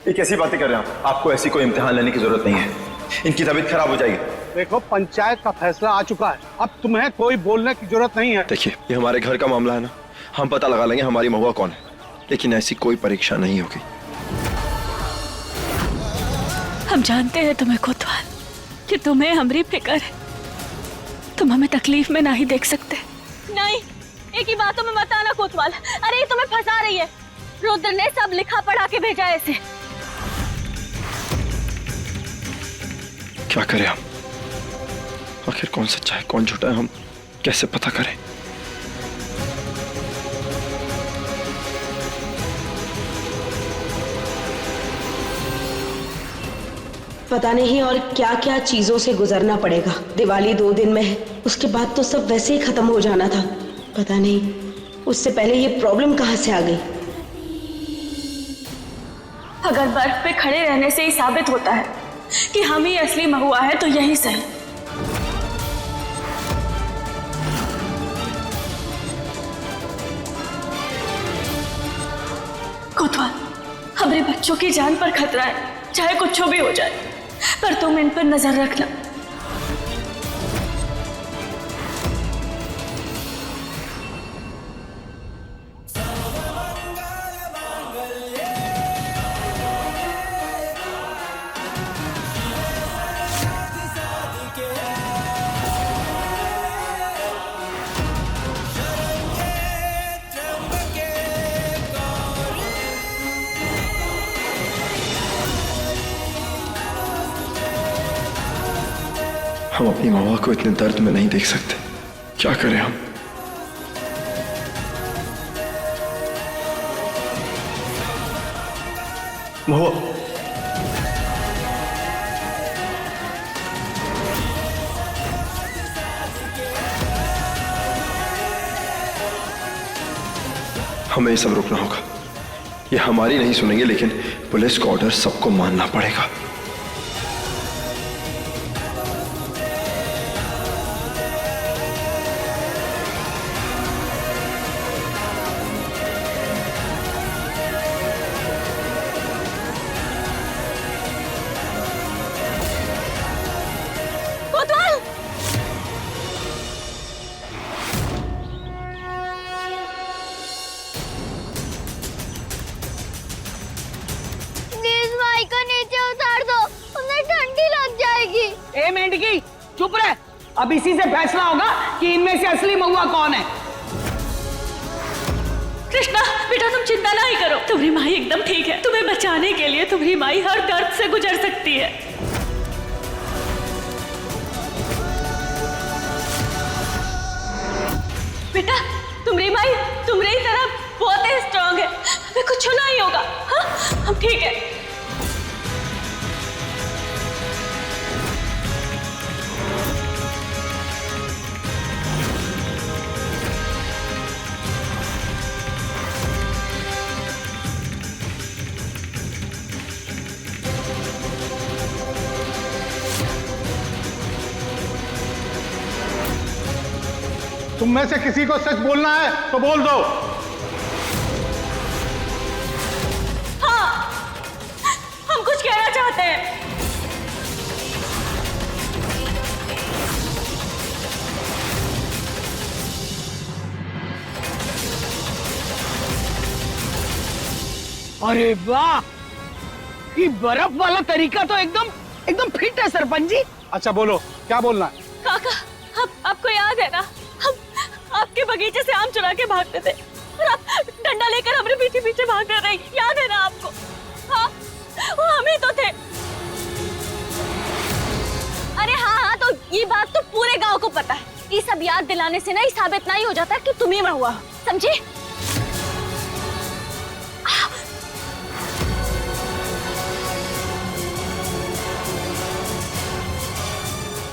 ये कैसी बातें कर रहे हैं आप? आपको ऐसी कोई इम्तिहान लेने की जरूरत नहीं है, इनकी तबीयत खराब हो जाएगी। देखो, पंचायत का फैसला आ चुका है, अब तुम्हें कोई बोलने की जरूरत नहीं है। देखिए, ये हमारे घर का मामला है ना, हम पता लगा लेंगे हमारी महुआ कौन है, लेकिन ऐसी कोई परीक्षा नहीं होगी। हम जानते हैं तुम्हें कोतवाल कि तुम्हें हमारी फिक्र है, तुम हमें तकलीफ में नहीं देख सकते। नहीं, एक ही बातों में मत आना कोतवाल। अरे ये तुम्हें फंसा रही है। रुद्र ने सब लिखा पढ़ा के भेजा है इसे। क्या करें हम? आखिर कौन सच्चा है कौन झूठा है, हम कैसे पता करें? पता नहीं और क्या क्या चीजों से गुजरना पड़ेगा। दिवाली 2 दिन में है, उसके बाद तो सब वैसे ही खत्म हो जाना था। पता नहीं उससे पहले ये प्रॉब्लम कहां से आ गई। अगर बर्फ पे खड़े रहने से ही साबित होता है कि हम ही असली महुआ है तो यही सही। कोतवाल, हमारे बच्चों की जान पर खतरा है, चाहे कुछ भी हो जाए, पर तुम इन पर नजर रखना। हम अपनी महुआ को इतने दर्द में नहीं देख सकते, क्या करें हम? महुआ, हमें ये सब रोकना होगा। ये हमारी नहीं सुनेंगे, लेकिन पुलिस का ऑर्डर सबको मानना पड़ेगा। ए मेंढकी, चुप रह। अब इसी से फैसला होगा कि इनमें से असली महुआ कौन है। कृष्णा बेटा, तुम चिंता नहीं करो, तुम्हारी माई एकदम ठीक है। तुम्हें बचाने के लिए तुम्हारी माई हर दर्द से गुजर सकती है। बेटा, तुम्हारी माई तुम्हारी तरह बहुत ही स्ट्रांग है, हमें कुछ नहीं होगा। हाँ, हम ठीक है। तुम में से किसी को सच बोलना है तो बोल दो। हाँ, हम कुछ कहना चाहते हैं। अरे वाह, ये बर्फ वाला तरीका तो एकदम एकदम फिट है सरपंच जी। अच्छा बोलो, क्या बोलना है? काका, आपको याद है ना, हम आपके बगीचे से आम चुरा के भागते थे और आप डंडा लेकर हमारे पीछे पीछे भाग रहे थे, याद है ना आपको? हाँ, वो हम ही तो थे। अरे हाँ, तो ये बात तो पूरे गांव को पता है। ये सब याद दिलाने से नहीं साबित नहीं हो जाता कि तुम ही महुआ हो, समझे?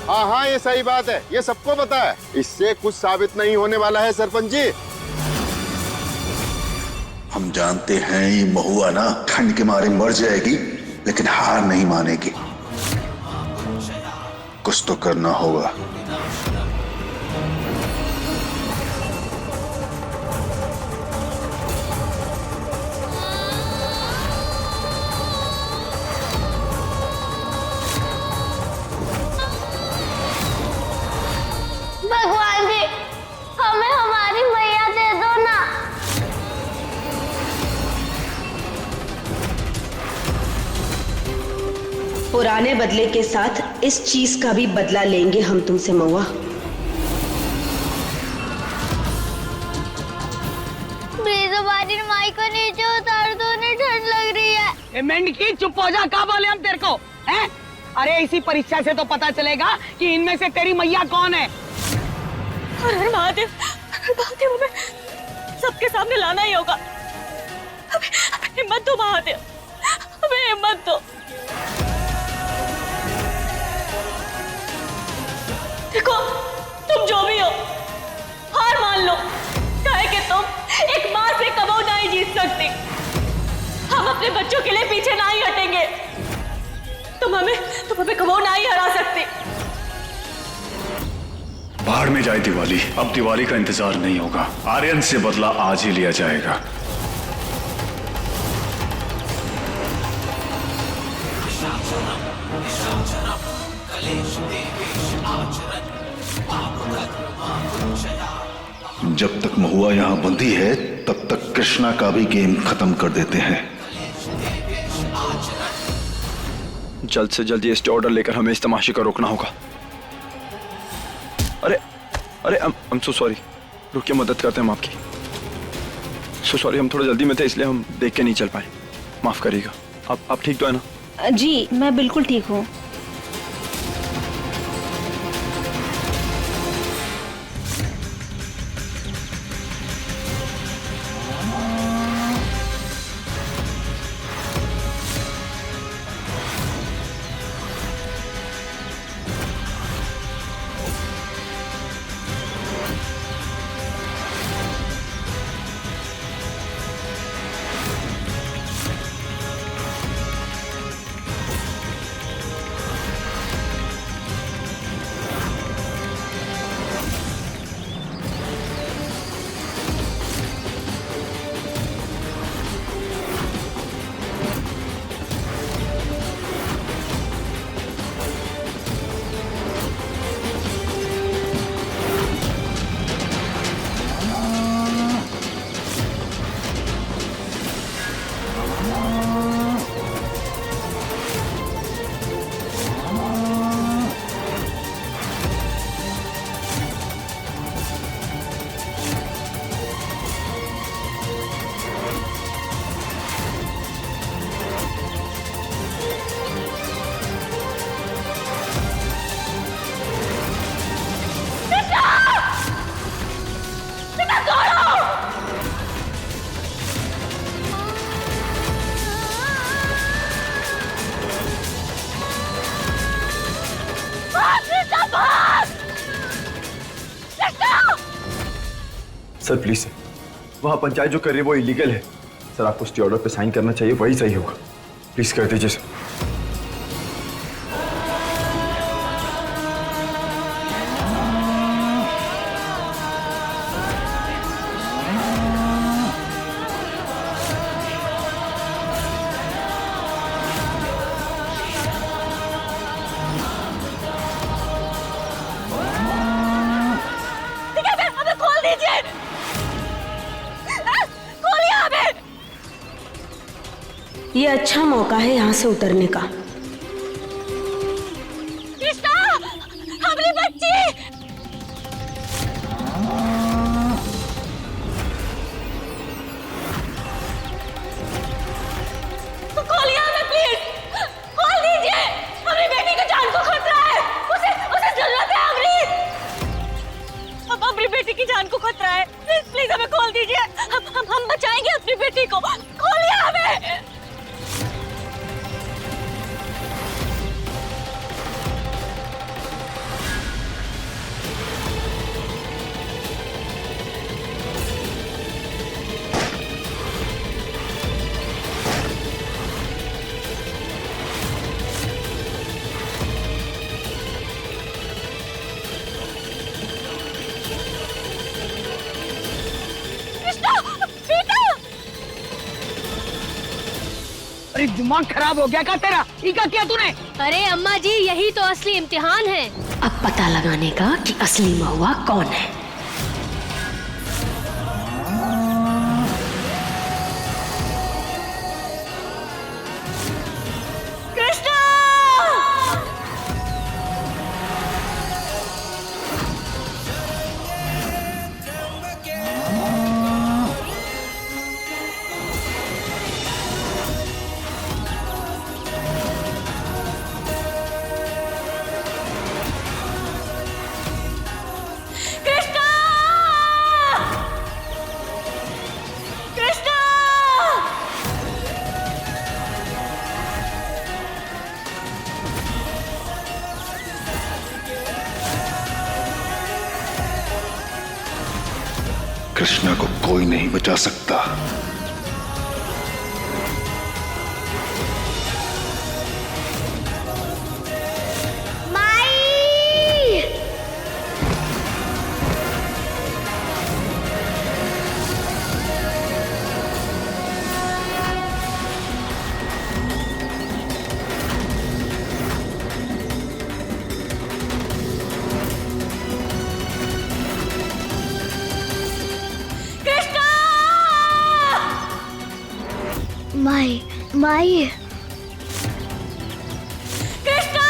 हाँ हाँ, ये सही बात है, ये सबको पता है। इससे कुछ साबित नहीं होने वाला है सरपंच जी। हम जानते हैं ये महुआ ना ठंड के मारे मर जाएगी, लेकिन हार नहीं मानेगी। कुछ तो करना होगा। पुराने बदले के साथ इस चीज का भी बदला लेंगे हम तुमसे महुआ। हमारी माई को नीचे उतार दो, उन्हें ठंड लग रही है। ए मेंढकी चुप हो जा, क्या बोले हम तेरे को हैं? अरे इसी परीक्षा से तो पता चलेगा कि इनमें से तेरी मैया कौन है। अरे महादेव, हमें सबके सामने लाना ही होगा। हमें हिम्मत दो महादेव, हमें हिम्मत दो। देखो, तुम जो भी हो, हार मान लो। काहे कि तुम एक माँ से कबो नहीं जीत सकती। हम अपने बच्चों के लिए पीछे नहीं हटेंगे। तुम हमें कबो नहीं हरा सकती। बाहर में जाए दिवाली, अब दिवाली का इंतजार नहीं होगा। आर्यन से बदला आज ही लिया जाएगा। जब तक महुआ यहाँ बंदी है तब तक कृष्णा का भी गेम खत्म कर देते हैं। जल्द से जल्द ये स्टे ऑर्डर लेकर हमें इस तमाशे को रोकना होगा। अरे अरे I'm so sorry। रुकिए, मदद करते हैं हम आपकी। So sorry, हम थोड़ा जल्दी में थे इसलिए हम देख के नहीं चल पाए। माफ करिएगा। आप ठीक तो है ना? जी मैं बिल्कुल ठीक हूँ। सर प्लीज सर, वहाँ पंचायत जो कर रही है वो इलीगल है। सर आपको स्टे ऑर्डर पे साइन करना चाहिए, वही सही होगा। प्लीज कर दीजिए सर। ये अच्छा मौका है यहाँ से उतरने का। कृष्णा, हमारी बच्ची। खोलिए हमें प्लीज, खोल दीजिए। हमारी बेटी की जान को खतरा है, उसे जरूरत है हमारी। अब हमारी बेटी की जान को खतरा है, प्लीज हमें खोल दीजिए। हम बचाएंगे अपनी बेटी को। खोलिए हमें। अरे दिमाग खराब हो गया क्या तेरा? ये क्या किया तूने? अरे अम्मा जी, यही तो असली इम्तिहान है। अब पता लगाने का कि असली महुआ कौन है। कृष्णा! कृष्णा को कोई नहीं बचा सकता। माई माई कृष्णा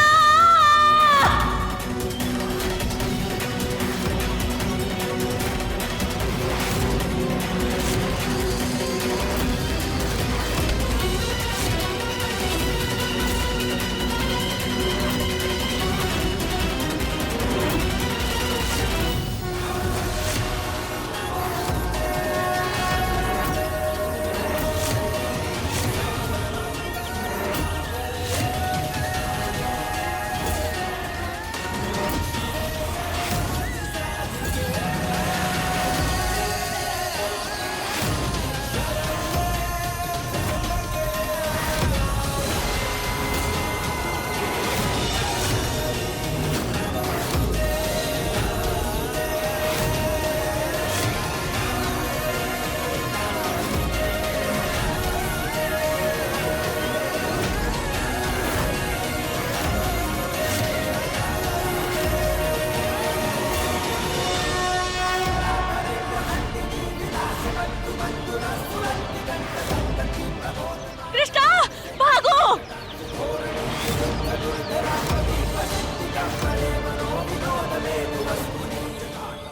भागो।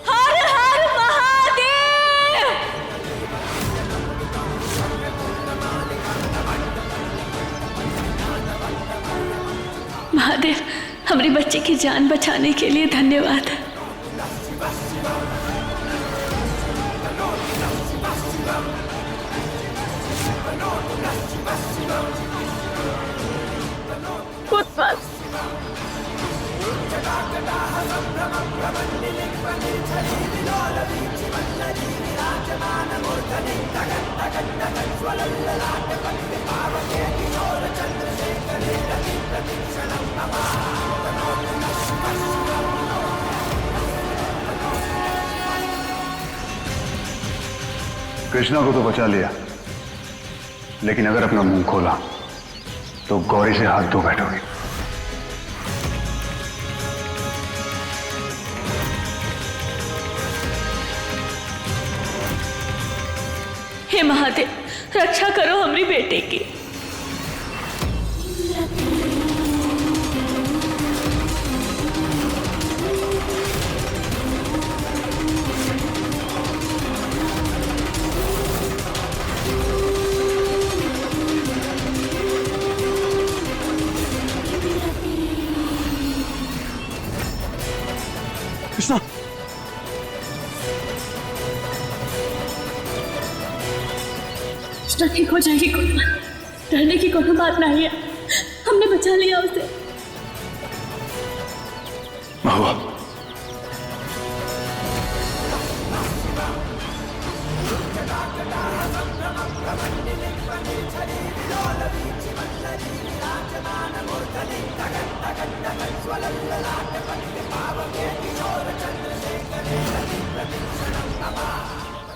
हर हर महादेव। महादेव, हमारी बच्चे की जान बचाने के लिए धन्यवाद। कृष्णा को तो बचा लिया, लेकिन अगर अपना मुंह खोला तो गौरी से हाथ धो बैठोगे। हे महादेव, रक्षा करो हमारी बेटे की। कृष्णा, कृष्णा ठीक हो जाएगी, कोई बात, डरने की कोई बात नहीं है। हमने बचा लिया उसे। महुआ,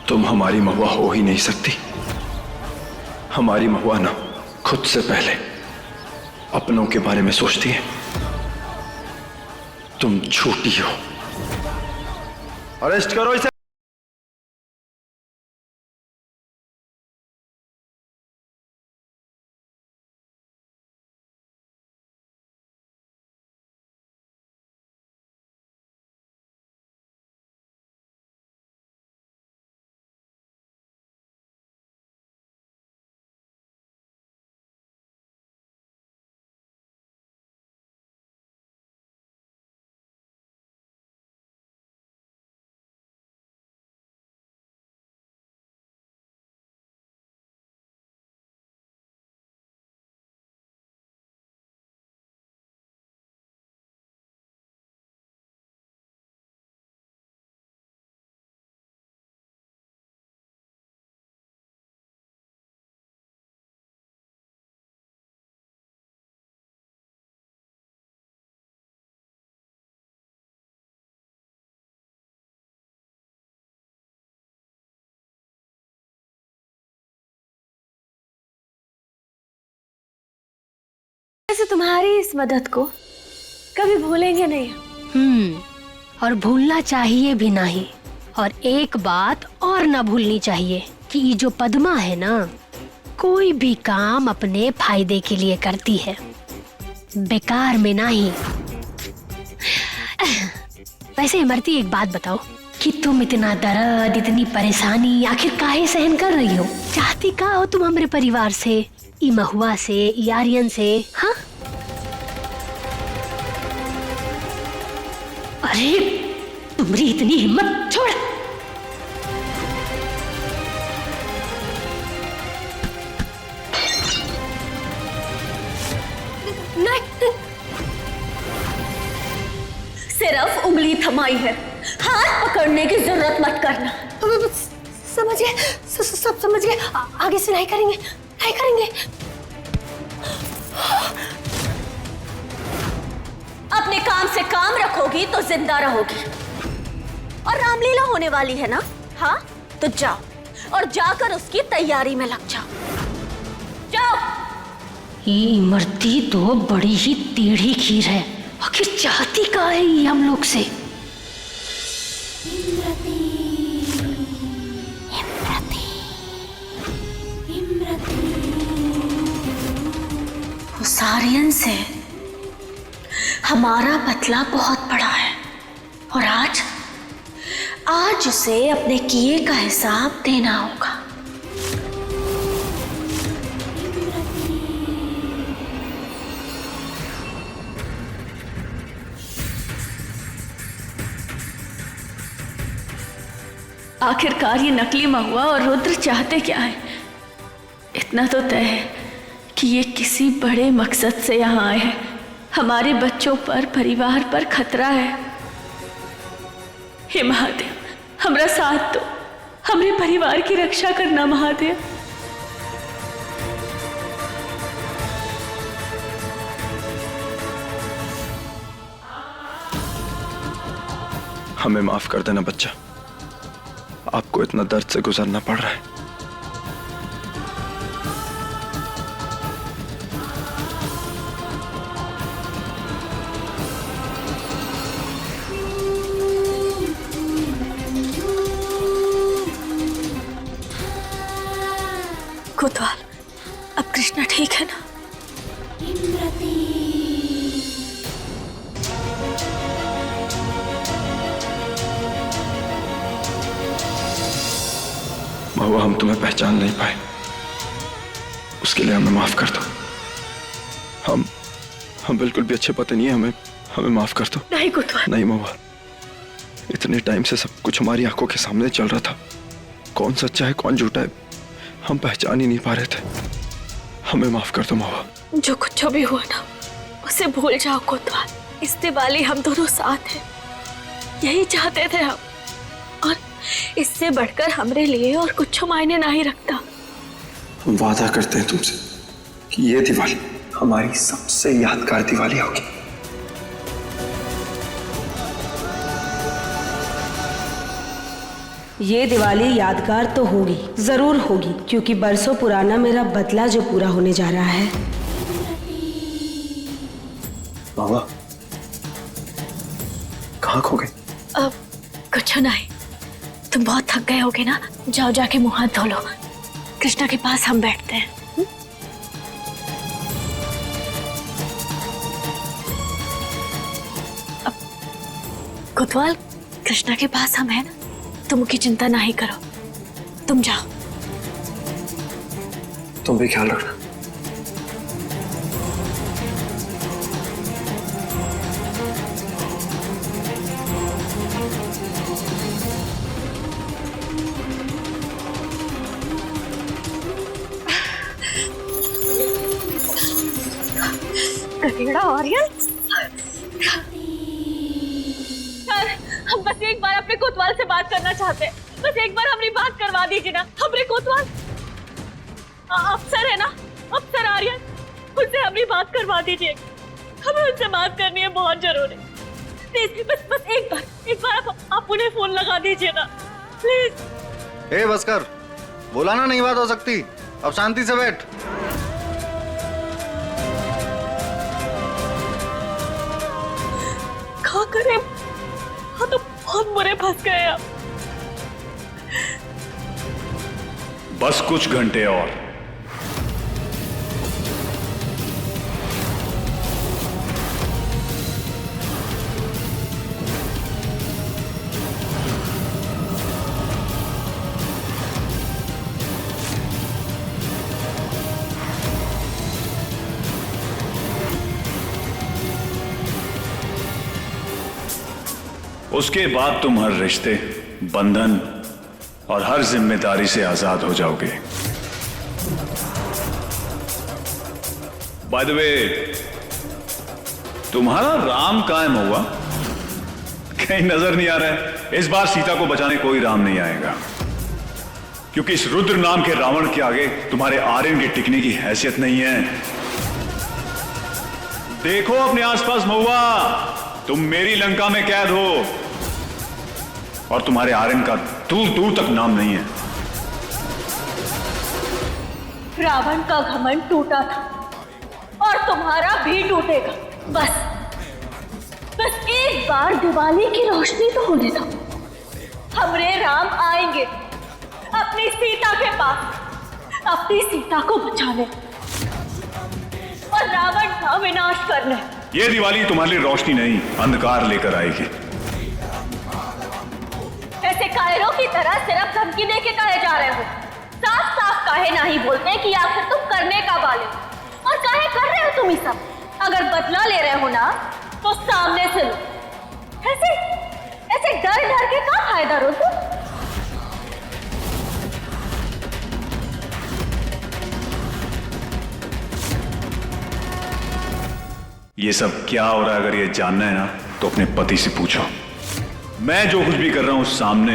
तुम हमारी महुआ हो ही नहीं सकती। हमारी महुआ ना खुद से पहले अपनों के बारे में सोचती है। तुम झूठी हो। अरेस्ट करो इसे। ऐसे तुम्हारी इस मदद को कभी भूलेंगे नहीं। और भूलना चाहिए भी नहीं। और एक बात और ना भूलनी चाहिए कि ये जो पद्मा है ना, कोई भी काम अपने फायदे के लिए करती है, बेकार में नहीं। वैसे इमरती, एक बात बताओ कि तुम इतना दर्द, इतनी परेशानी आखिर काहे सहन कर रही हो? चाहती का हो तुम हमारे परिवार से, ई महुआ से, ई आर्यन से? हाँ, अरे तुम्हारी इतनी हिम्मत, छोड़। नहीं, सिर्फ उंगली थमाई है, हाथ पकड़ने की जरूरत मत करना। समझिए, सब समझ गए। आगे से नहीं करेंगे, नहीं करेंगे। अपने काम से काम रखोगी तो जिंदा रहोगी। और रामलीला होने वाली है ना? हाँ, तो जाओ और जाकर उसकी तैयारी में लग जाओ। जाओ। ये इमरती तो बड़ी ही टेढ़ी खीर है। आखिर चाहती का है ये हम लोग से? उस आर्यन से हमारा बदला बहुत बड़ा है और आज उसे अपने किए का हिसाब देना होगा। आखिरकार ये नकली महुआ और रुद्र चाहते क्या है? इतना तो तय है कि ये किसी बड़े मकसद से यहाँ आए हैं। हमारे बच्चों पर, परिवार पर खतरा है। हे महादेव, हमारा साथ दो, हमरे परिवार की रक्षा करना महादेव। हमें माफ कर देना बच्चा, आपको इतना दर्द से गुजरना पड़ रहा है। कोतवाल, अब कृष्णा ठीक है ना? महुआ, हम तुम्हें पहचान नहीं पाए, उसके लिए हमें माफ कर दो। हम बिल्कुल भी अच्छे पते नहीं है, हमें माफ कर दो। नहीं कोतवाल, नहीं महुआ, इतने टाइम से सब कुछ हमारी आंखों के सामने चल रहा था। कौन सच्चा है कौन झूठा है हम पहचान ही नहीं पा रहे थे। हमें माफ कर दो महुआ। जो भी हुआ ना, उसे भूल जाओ कोतवाल। इस दिवाली हम दोनों साथ हैं, यही चाहते थे हम, और इससे बढ़कर हमरे लिए और कुछ मायने नहीं रखता। हम वादा करते हैं तुमसे कि ये दिवाली हमारी सबसे यादगार दिवाली होगी। ये दिवाली यादगार तो होगी, जरूर होगी, क्योंकि बरसों पुराना मेरा बदला जो पूरा होने जा रहा है। बाबा, कहाँ खो गए? अब कुछ नहीं, तुम बहुत थक गए होगे ना, जाओ जाके मुंह हाथ धो लो। कृष्णा के पास हम बैठते हैं। अब कोतवाल, कृष्णा के पास हम हैं ना, तुम की चिंता नहीं करो, तुम जाओ। तुम भी ख्याल रखना। गधेड़ा आर्यन, हम बस एक बार अपने कोतवाल से बात करना चाहते हैं। बस एक बार हमारी बात करवा दीजिए ना। हमरे कोतवाल अफसर है ना, अफसर आर्यन, उनसे हमारी बात करवा दीजिए। हमें उनसे बात करनी है, बहुत जरूरी। प्लीज, बस एक बार आप उन्हें फोन लगा दीजिए ना, प्लीज। ए बस कर, बोला ना नहीं बात हो सकती, अब शांति से बैठ। अरे हाँ तो बहुत बुरे फंस गए आप। बस कुछ घंटे और। उसके बाद तुम हर रिश्ते, बंधन और हर जिम्मेदारी से आजाद हो जाओगे। बाय द वे, तुम्हारा राम कायम हुआ कहीं नजर नहीं आ रहा है। इस बार सीता को बचाने कोई राम नहीं आएगा, क्योंकि इस रुद्र नाम के रावण के आगे तुम्हारे आर्यन के टिकने की हैसियत नहीं है। देखो अपने आसपास महुआ, तुम मेरी लंका में कैद हो और तुम्हारे आर्यन का दूर दूर तक नाम नहीं है। रावण का घमंड टूटा था और तुम्हारा भी टूटेगा। बस एक बार दिवाली की रोशनी तो होने दो। हमरे राम आएंगे अपनी सीता के पास, अपनी सीता को बचाने और रावण का विनाश करने। ये दिवाली तुम्हारे लिए रोशनी नहीं, अंधकार लेकर आएगी। ऐसे कायरों की तरह सिर्फ धमकी दे के काहे जा रहे हो? साफ साफ काहे नहीं बोलते कि आखिर तुम करने का वाले हो और काहे कर रहे हो तुम ही सब? अगर बदला ले रहे हो ना तो सामने से लो। ऐसे डर डर के क्या फायदा रो तुम? ये सब क्या हो रहा है, अगर ये जानना है ना तो अपने पति से पूछो। मैं जो कुछ भी कर रहा हूं सामने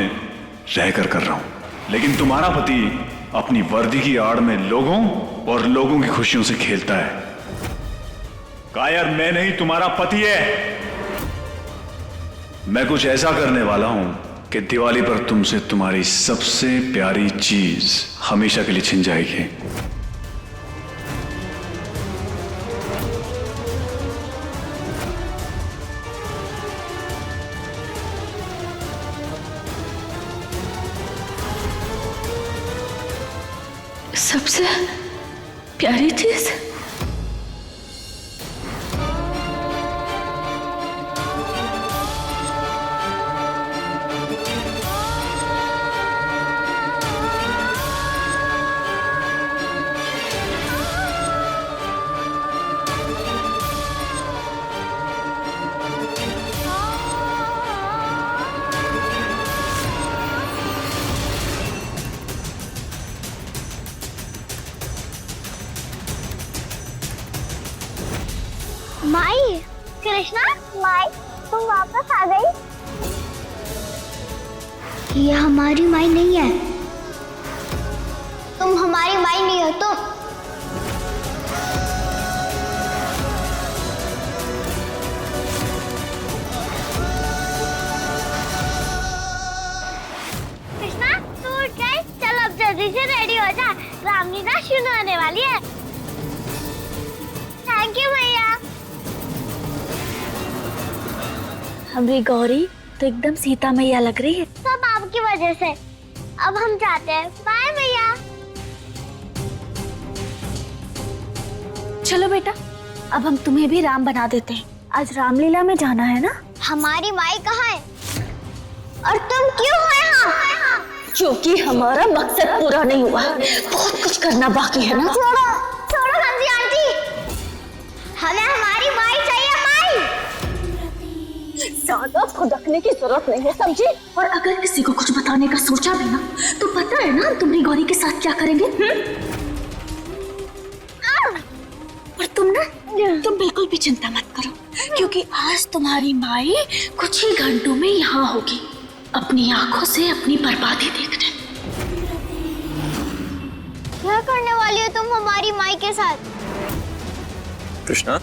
रहकर कर रहा हूं, लेकिन तुम्हारा पति अपनी वर्दी की आड़ में लोगों और लोगों की खुशियों से खेलता है। कायर मैं नहीं, तुम्हारा पति है। मैं कुछ ऐसा करने वाला हूं कि दिवाली पर तुमसे तुम्हारी सबसे प्यारी चीज हमेशा के लिए छिन जाएगी। सबसे प्यारी चीज? माई, कृष्णा, माई, तुम वापस आ गई? ये हमारी माई नहीं है। तुम हमारी माई नहीं हो। तुम कृष्णा, तू उठ गई? चल अब जल्दी से रेडी हो जा, रामलीला शुरू होने वाली है। थैंक यू भैया। हमारी गौरी तो एकदम सीता मैया लग रही है। सब आपकी वजह से। अब हम जाते हैं। बाय भैया। चलो बेटा, अब हम तुम्हें भी राम बना देते हैं। आज रामलीला में जाना है ना? हमारी माई कहाँ है और तुम क्यों हो यहाँ? क्योंकि हमारा मकसद पूरा नहीं हुआ, बहुत कुछ करना बाकी है ना। छोड़ो छोड़ो हंसी आंटी, हमें हमारी माई चाहिए। माई ज्यादा फुदकने की जरूरत नहीं है, समझी? और अगर किसी को कुछ बताने का सोचा भी ना तो पता है ना तुम्हारी गौरी के साथ क्या करेंगे? और तुम बिल्कुल भी चिंता मत करो, क्योंकि आज तुम्हारी माई कुछ ही घंटों में यहाँ होगी, अपनी आंखों से अपनी बर्बादी देखने। क्या करने वाली हो तुम हमारी माई के साथ? कृष्णा,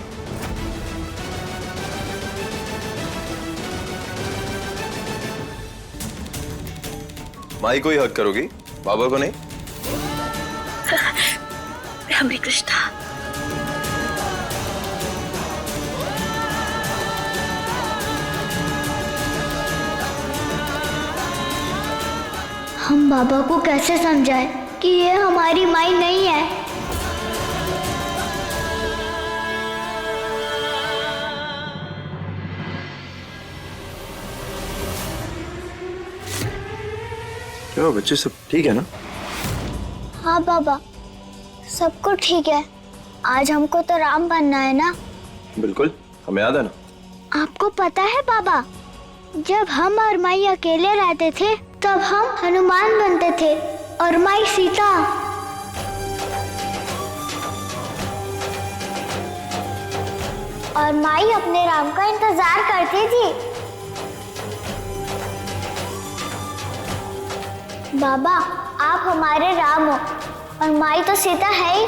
माई को ही हक करोगी, बाबा को नहीं? हमारी कृष्णा, हम बाबा को कैसे समझाएं कि ये हमारी माई नहीं है। क्या बच्चे सब ठीक है ना? हाँ बाबा, सब कुछ ठीक है। आज हमको तो राम बनना है ना? बिल्कुल, हमें याद है ना। आपको पता है बाबा, जब हम और माई अकेले रहते थे तब हम हनुमान बनते थे और माई सीता। और माई अपने राम का इंतजार करती थी। बाबा, आप हमारे राम हो और माई तो सीता है ही।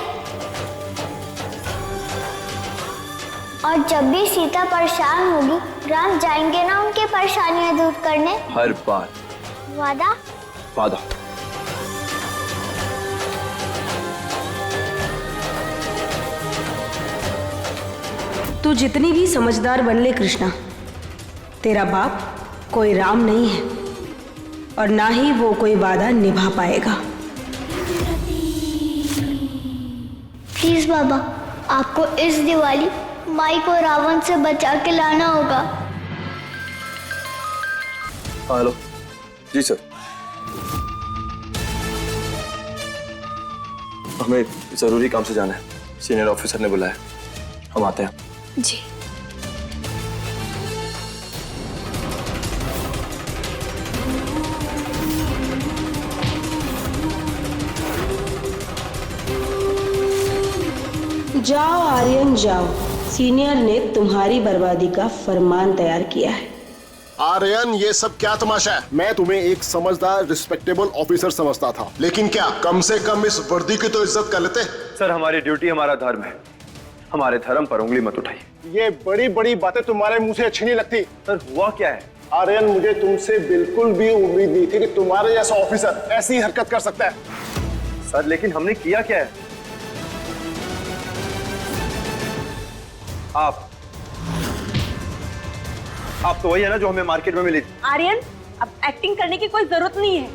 और जब भी सीता परेशान होगी, राम जाएंगे ना उनकी परेशानियां दूर करने? हर बार। वादा? वादा। तू जितनी भी समझदार बन ले कृष्णा, तेरा बाप कोई राम नहीं है और ना ही वो कोई वादा निभा पाएगा। प्लीज बाबा, आपको इस दिवाली माई को रावण से बचा के लाना होगा। हेलो जी सर, हमें जरूरी काम से जाना है, सीनियर ऑफिसर ने बुलाया, हम आते हैं। जी। जाओ आर्यन जाओ, सीनियर ने तुम्हारी बर्बादी का फरमान तैयार किया है। आर्यन, ये सब क्या तमाशा है? मैं तुम्हें एक समझदार रिस्पेक्टेबल ऑफिसर समझता था, लेकिन क्या कम से कम इस वर्दी की तो इज्जत कर लेते? सर, हमारी ड्यूटी हमारा धर्म है, हमारे धर्म पर उंगली मत उठाइए। ये बड़ी बड़ी बातें तुम्हारे मुंह से अच्छी नहीं लगती। सर, हुआ क्या है? आर्यन, मुझे तुमसे बिल्कुल भी उम्मीद नहीं थी कि तुम्हारे जैसा ऑफिसर ऐसी हरकत कर सकता है। सर, लेकिन हमने किया क्या है? आप तो वही है ना जो हमें मार्केट में मिली थी। आर्यन, अब एक्टिंग करने की कोई जरूरत नहीं है,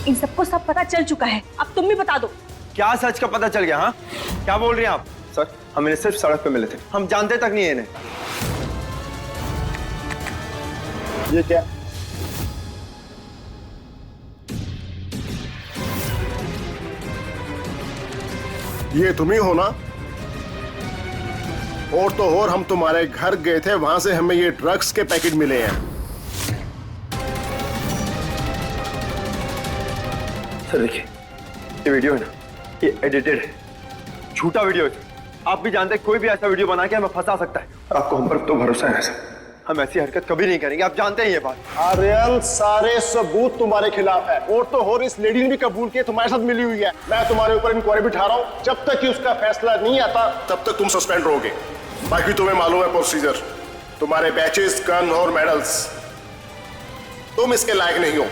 इन सबको सब पता चल चुका है। अब तुम भी बता दो। क्या सच का पता चल गया? हाँ, क्या बोल रही हैं आप? सर, हम इन्हें सिर्फ सड़क पे मिले थे, हम जानते तक नहीं है इन्हें। ये क्या? ये तुम ही हो ना? और तो और हम तुम्हारे घर गए थे, वहां से हमें ये ड्रग्स के पैकेट मिले हैं। सर देखिए, ये वीडियो है ना, ये एडिटेड है, झूठा वीडियो है। आप भी जानते हैं कोई भी ऐसा वीडियो बना के हमें फंसा सकता है। आपको हम पर तो भरोसा है सर, हम ऐसी हरकत कभी नहीं करेंगे, आप जानते हैं ये बात। आर्यन, सारे सबूत तुम्हारे खिलाफ है और तो और इस लेडी ने भी कबूल किया तुम्हारे साथ मिली हुई है। मैं तुम्हारे ऊपर इंक्वायरी बिठा रहा हूँ, जब तक कि उसका फैसला नहीं आता तब तक तुम सस्पेंड रहोगे। बाकी तुम्हें मालूम है प्रोसीजर, तुम्हारे बैचेस, गन और मेडल्स, तुम इसके लायक नहीं हो।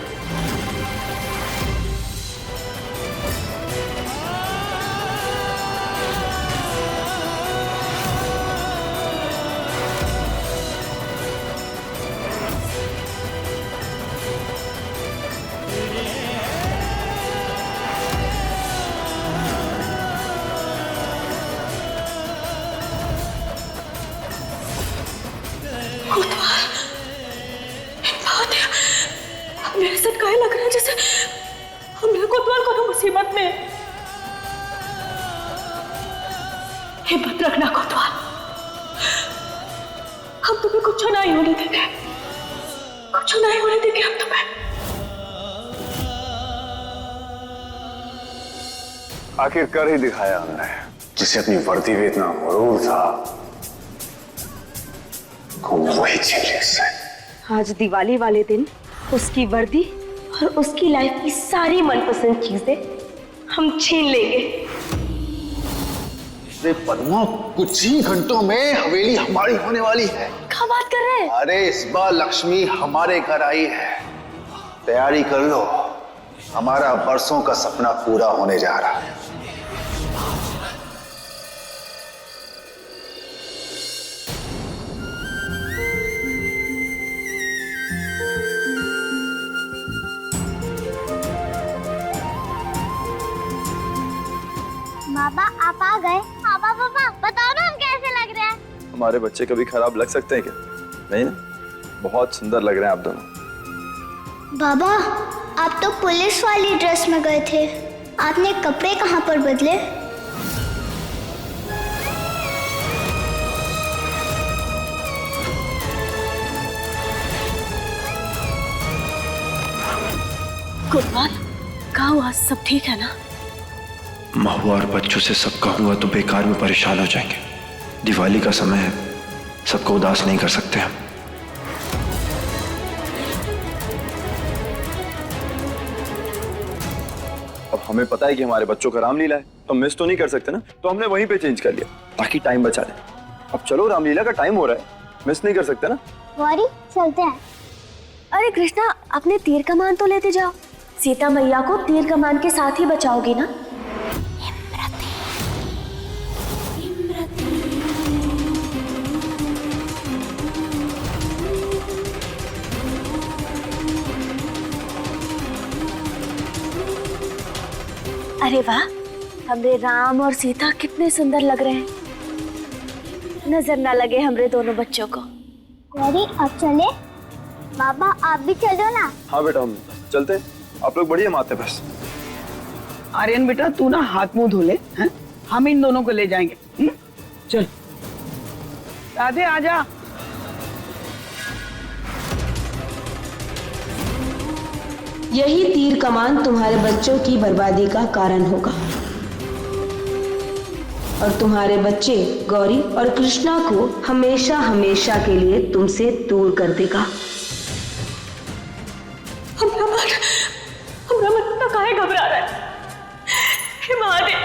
हमें ऐसा काहे लग रहा है जैसे हमने कोतवाल को मुसीबत में। हिम्मत रखना कोतवाल, हम तुम्हें कुछ नहीं होने देंगे, कुछ नहीं होने देंगे हम तुम्हें। आखिर कर ही दिखाया हमने, जिसे अपनी वर्दी में इतना मरूर था, वही छीन ली उससे। आज दिवाली वाले दिन उसकी वर्दी और उसकी लाइफ की सारी मनपसंद चीजें हम छीन लेंगे। पद्मा, कुछ ही घंटों में हवेली हमारी होने वाली है। क्या बात कर रहे हैं? अरे इस बार लक्ष्मी हमारे घर आई है, तैयारी कर लो, हमारा बरसों का सपना पूरा होने जा रहा है। बाबा आप आ गए। पापा पापा बताओ ना हम कैसे लग रहे हैं। हमारे बच्चे कभी खराब लग सकते हैं क्या? नहीं ना, बहुत सुंदर लग रहे हैं आप दोनों। बाबा आप तो पुलिस वाली ड्रेस में गए थे, आपने कपड़े कहाँ पर बदले? गुलवाल, कहा हुआ सब ठीक है ना? महुआ और बच्चों से सबका हुआ तो बेकार में परेशान हो जाएंगे। दिवाली का समय है, सबको उदास नहीं कर सकते हम। अब हमें पता है कि हमारे बच्चों का रामलीला है, तो मिस तो नहीं कर सकते ना, तो हमने वहीं पे चेंज कर लिया ताकि टाइम बचा ले। अब चलो, रामलीला का टाइम हो रहा है, मिस नहीं कर सकते ना। गौरी चलते हैं। अरे कृष्णा, अपने तीर कमान तो लेते जाओ, सीता मैया को तीर कमान के साथ ही बचाओगी ना। अरे वाह, हमरे राम और सीता कितने सुंदर लग रहे हैं। नजर ना लगे हमरे दोनों बच्चों को। गौरी अब चले? बाबा आप भी चलो ना। हाँ बेटा, हम चलते हैं, आप लोग बढ़िया माते बस। आर्यन बेटा तू ना हाथ मुंह धो ले, हैं? हम इन दोनों को ले जाएंगे। चल राधे आजा। यही तीर कमान तुम्हारे बच्चों की बर्बादी का कारण होगा और तुम्हारे बच्चे गौरी और कृष्णा को हमेशा हमेशा के लिए तुमसे दूर कर देगा। हमरा मन तो काहे घबरा रहा है? हे महादेव,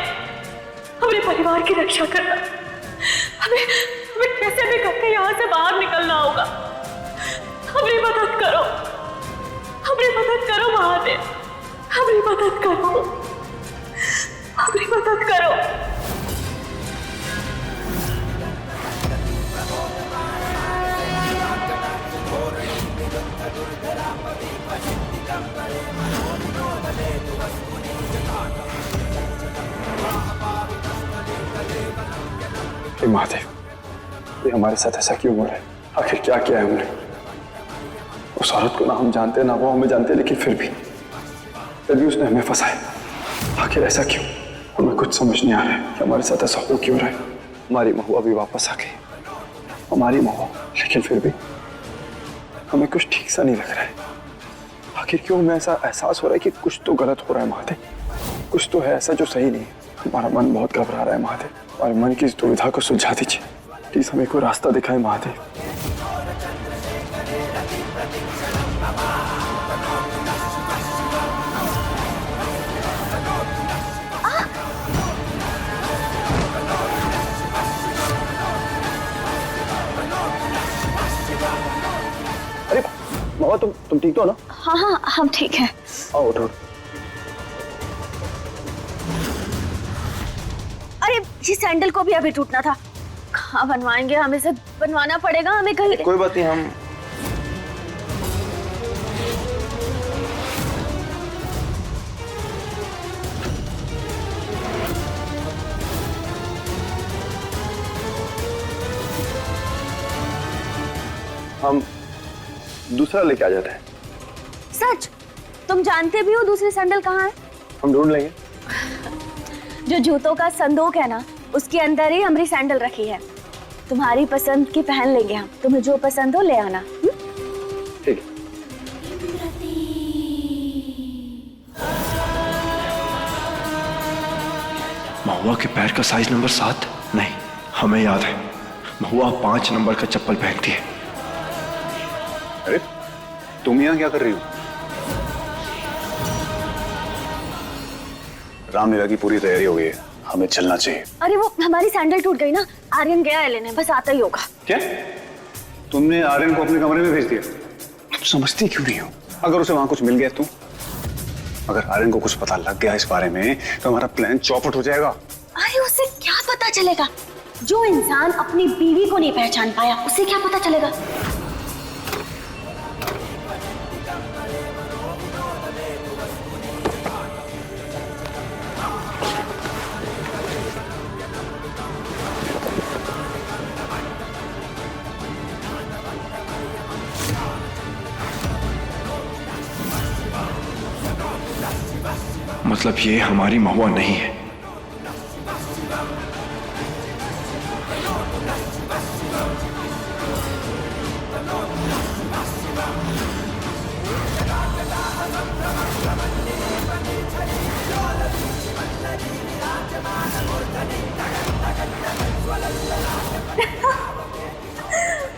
हमारे परिवार की रक्षा करना। हमें कैसे भी करके यहाँ से बाहर निकलना होगा। हमारी मदद करो, हमारी मदद करो महादेव, हमारी मदद करो, हमारी मदद करो। महादेव, ये हमारे साथ ऐसा क्यों हो रहा है? आखिर क्या किया है हमने? उस औरत को ना हम जानते ना वो हमें जानते, लेकिन फिर भी उसने हमें फंसाया। आखिर ऐसा क्यों? हमें कुछ समझ नहीं आ रहा है कि हमारे साथ ऐसा हो क्यों रहा है। हमारी महुआ भी वापस आ गई, हमारी महुआ, लेकिन फिर भी हमें कुछ ठीक सा नहीं लग रहा है। आखिर क्यों हमें ऐसा एहसास हो रहा है कि कुछ तो गलत हो रहा है महादेव, कुछ तो है ऐसा जो सही नहीं है। हमारा मन बहुत घबरा रहा है महादेव, हमारे मन की इस दुविधा को सुलझा दीजिए प्लीज, हमें कोई रास्ता दिखाए महादेव। अरे महुआ, तुम ठीक तो हो ना? हाँ हाँ हम ठीक हैं। आओ उठो। अरे ये सैंडल को भी अभी टूटना था, कहाँ बनवाएंगे? हमें इसे बनवाना पड़ेगा, हमें कहीं। कोई बात नहीं, हम दूसरा लेके आ जाते हैं। सच? तुम जानते भी हो दूसरी सैंडल कहाँ है? हम ढूंढ लेंगे। जो जूतों का संदूक है ना, उसके अंदर ही हमारी सैंडल रखी है। तुम्हारी पसंद की पहन लेंगे हम, तुम्हें जो पसंद हो ले आना। ठीक। महुआ के पैर का साइज नंबर 7? नहीं, हमें याद है, महुआ 5 नंबर का चप्पल पहनती है। अरे तुम यहाँ क्या कर रही हो? रामलीला की पूरी तैयारी हो गई है, हमें चलना चाहिए। अरे वो हमारी सैंडल टूट गई ना, आर्यन गया है लेने, बस आता ही होगा। क्या तुमने आर्यन को अपने कमरे में भेज दिया? तुम समझती क्यों नहीं हो? अगर उसे वहां कुछ मिल गया तो? अगर आर्यन को कुछ पता लग गया इस बारे में तो हमारा प्लान चौपट हो जाएगा। अरे उसे क्या पता चलेगा? जो इंसान अपनी बीवी को नहीं पहचान पाया, उसे क्या पता चलेगा? मतलब ये हमारी महुआ नहीं है।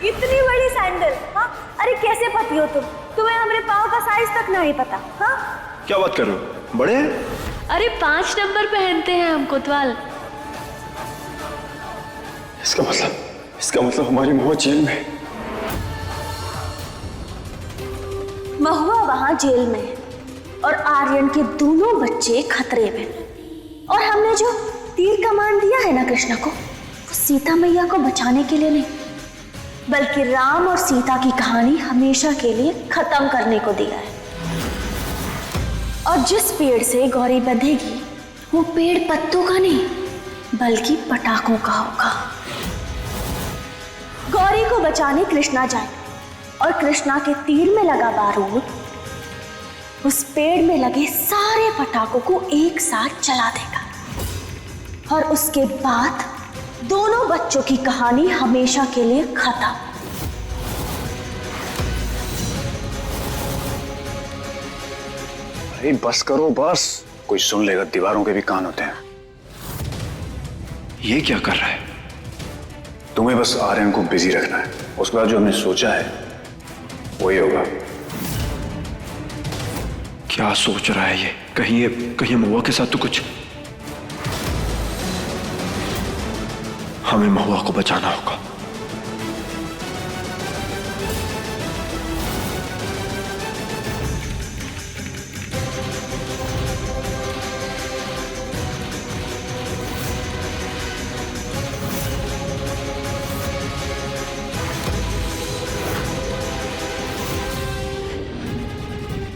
इतनी बड़ी सैंडल, हाँ? अरे कैसे पति हो तुम? तुम्हें हमारे पाँव का साइज तक नहीं पता, हाँ? क्या बात कर रहे हो, बड़े हैं? अरे 5 नंबर पहनते हैं हम कोतवाल। इसका मतलब हमारी महुआ जेल में। महुआ वहां जेल में है और आर्यन के दोनों बच्चे खतरे में। और हमने जो तीर कमान दिया है ना कृष्णा को, वो सीता मैया को बचाने के लिए नहीं, बल्कि राम और सीता की कहानी हमेशा के लिए खत्म करने को दिया है। और जिस पेड़ से गौरी बंधेगी वो पेड़ पत्तों का नहीं बल्कि पटाखों का होगा। गौरी को बचाने कृष्णा जाए और कृष्णा के तीर में लगा बारूद उस पेड़ में लगे सारे पटाखों को एक साथ जला देगा। और उसके बाद दोनों बच्चों की कहानी हमेशा के लिए खत्म। अरे बस करो बस, कोई सुन लेगा, दीवारों के भी कान होते हैं। ये क्या कर रहा है? तुम्हें बस आर्यन को बिजी रखना है, उसके बाद जो हमने सोचा है वही होगा। क्या सोच रहा है ये? कहीं महुआ के साथ तो कुछ। हमें महुआ को बचाना होगा।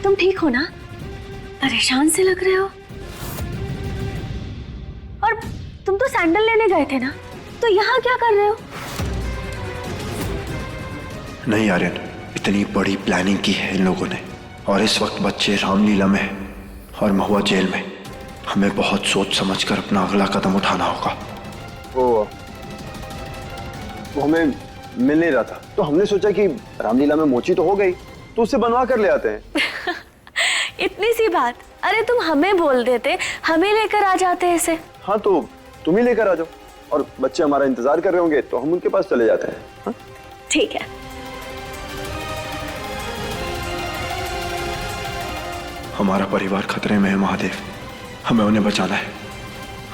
तुम ठीक हो ना? परेशान से लग रहे हो। और तुम तो सैंडल लेने गए थे ना, तो यहाँ क्या कर रहे हो? नहीं आर्यन, इतनी बड़ी प्लानिंग की है इन लोगों ने, और इस वक्त बच्चे रामलीला में हैं और महुआ जेल में। हमें बहुत सोच समझकर अपना अगला कदम उठाना होगा। वो हमें मिल नहीं रहा था, तो हमने सोचा कि रामलीला में मोची तो हो गई, तो उसे बनवा कर ले आते हैं। इतनी सी बात, अरे तुम हमें बोल देते, हमें लेकर आ जाते इसे। हाँ तो तुम ही लेकर आ जाओ, और बच्चे हमारा इंतजार कर रहे होंगे तो हम उनके पास चले जाते हैं। हाँ? ठीक है। हमारा परिवार खतरे में है महादेव, हमें उन्हें बचाना है,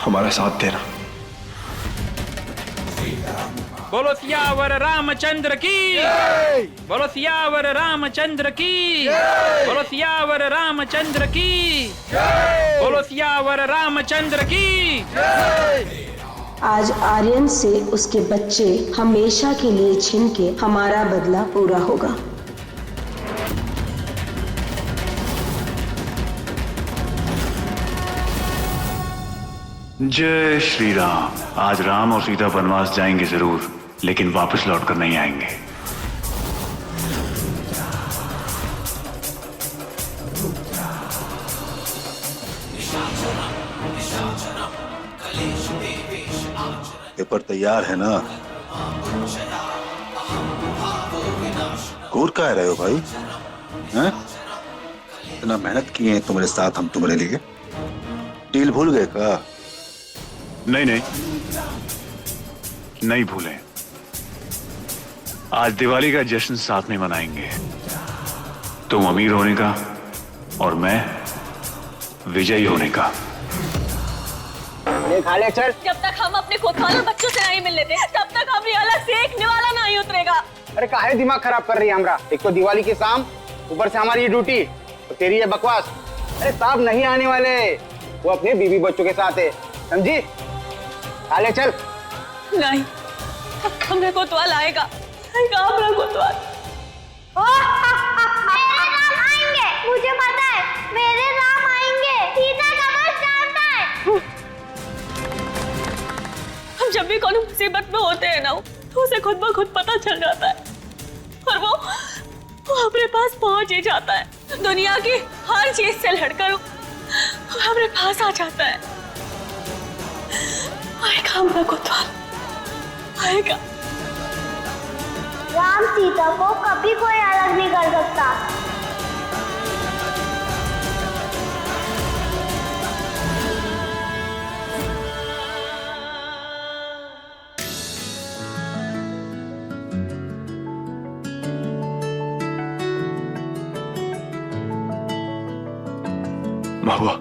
हमारा साथ देना। बोलो सियावर रामचंद्र की, बोलो सियावर रामचंद्र की, बोलो सियावर रामचंद्र की, बोलो सियावर रामचंद्र की। आज आर्यन से उसके बच्चे हमेशा के लिए छिन के हमारा बदला पूरा होगा। जय श्री राम। आज राम और सीता वनवास जाएंगे जरूर, लेकिन वापस लौटकर नहीं आएंगे। पेपर तैयार है ना? घूर का रहे हो भाई? हैं? इतना मेहनत किए हैं तुम्हारे साथ हम तुम्हारे लिए, डील भूल गए का? नहीं भूलें। आज दिवाली का जश्न साथ में मनाएंगे, तुम अमीर होने का और मैं विजयी होने का। खा ले चल। जब तक हम अपने कोतवाल और बच्चों से नहीं मिल लेते, तब तक हमारी अलग से एक निवाला नहीं उतरेगा। अरे काहे दिमाग खराब कर रही है हमरा? एक तो दिवाली की शाम, ऊपर से हमारी ये ड्यूटी, तो तेरी ये बकवास। अरे साहब नहीं आने वाले, वो अपने बीवी बच्चों के साथ है, समझी? खा ले चल। नहीं, हमें कोतवाल आएगा, हमारा कोतवाल। मेरे राम आएंगे, मुझे पता है, मेरे राम आएंगे। सीता का वंश जानता है। हम जब भी कोई मुसीबत में होते हैं ना, तो उसे खुद ब खुद पता चल जाता है, और वो अपने पास पहुंच ही जाता है। दुनिया की हर चीज से लड़कर हमारे पास आ जाता है। आएगा हमारा कोतवाल, आएगा। राम सीता को कभी कोई अलग नहीं कर सकता। महुआ,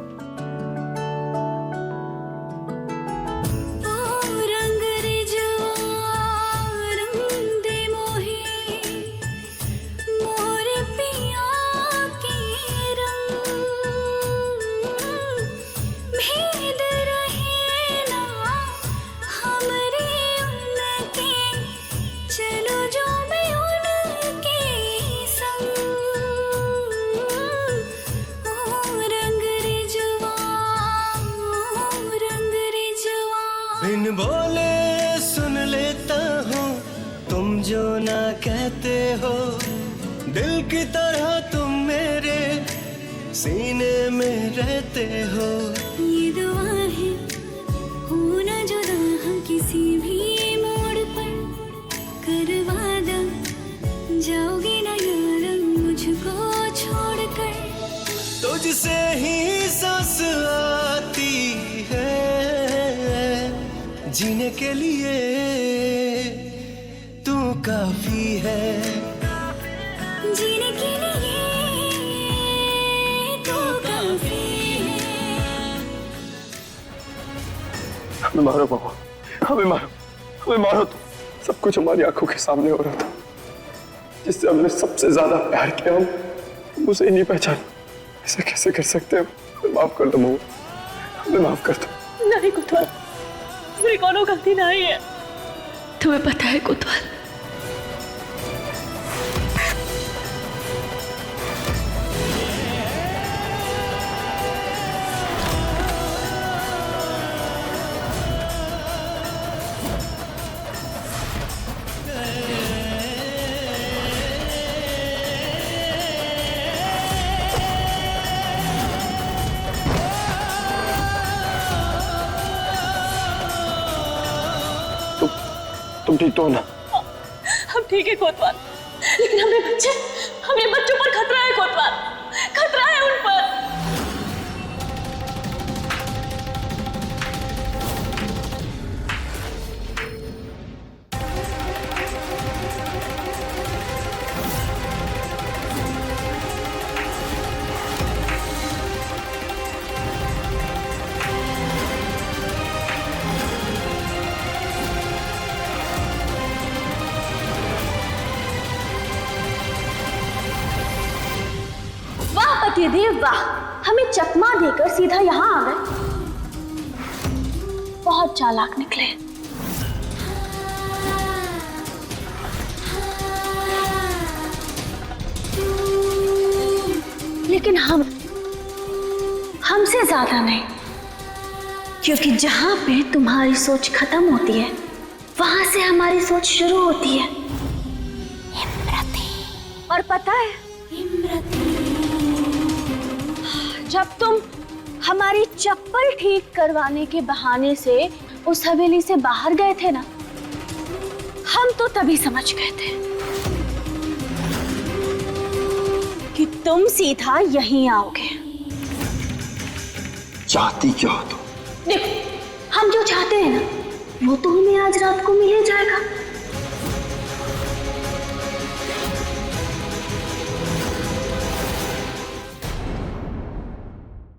बिन बोले सुन लेता हूँ तुम जो ना कहते हो, दिल की तरह तुम मेरे सीने में रहते हो। ये दुआ है होना जुदा हम किसी भी मोड़ पर, करवा दो जाओगे ना यार मुझको छोड़कर। तुझसे ही सांस आती है जीने के लिए, तू काफी है जीने के लिए, तू काफी है। हमें मारो महुआ, हमें मारो, हमें मारो। तो सब कुछ हमारी आंखों के सामने हो रहा था, जिससे हमने सबसे ज्यादा प्यार किया, हम उसे ही नहीं पहचाना। ऐसा कैसे कर सकते हैं? हमें माफ कर दो महुआ, हमें माफ कर दो। नहीं कोतवाल, मेरी कोनो गलती नहीं है। तुम्हें पता है कोतवाल, तुम ठीक तो हो ना? हम ठीक है कोतवाल, लेकिन हमारे बच्चों पर खतरा है कोतवाल, खतरा है उन पर। पतिदेव वाह, हमें चकमा देकर सीधा यहाँ आ गए। बहुत चालाक निकले। लेकिन हमसे ज्यादा नहीं, क्योंकि जहां पे तुम्हारी सोच खत्म होती है वहां से हमारी सोच शुरू होती है। और पता है जब तुम हमारी चप्पल ठीक करवाने के बहाने से उस हवेली से बाहर गए थे ना, हम तो तभी समझ गए थे कि तुम सीधा यहीं आओगे। चाहती क्या हो तुम? देखो, हम जो चाहते हैं ना वो तो हमें आज रात को मिल ही जाएगा।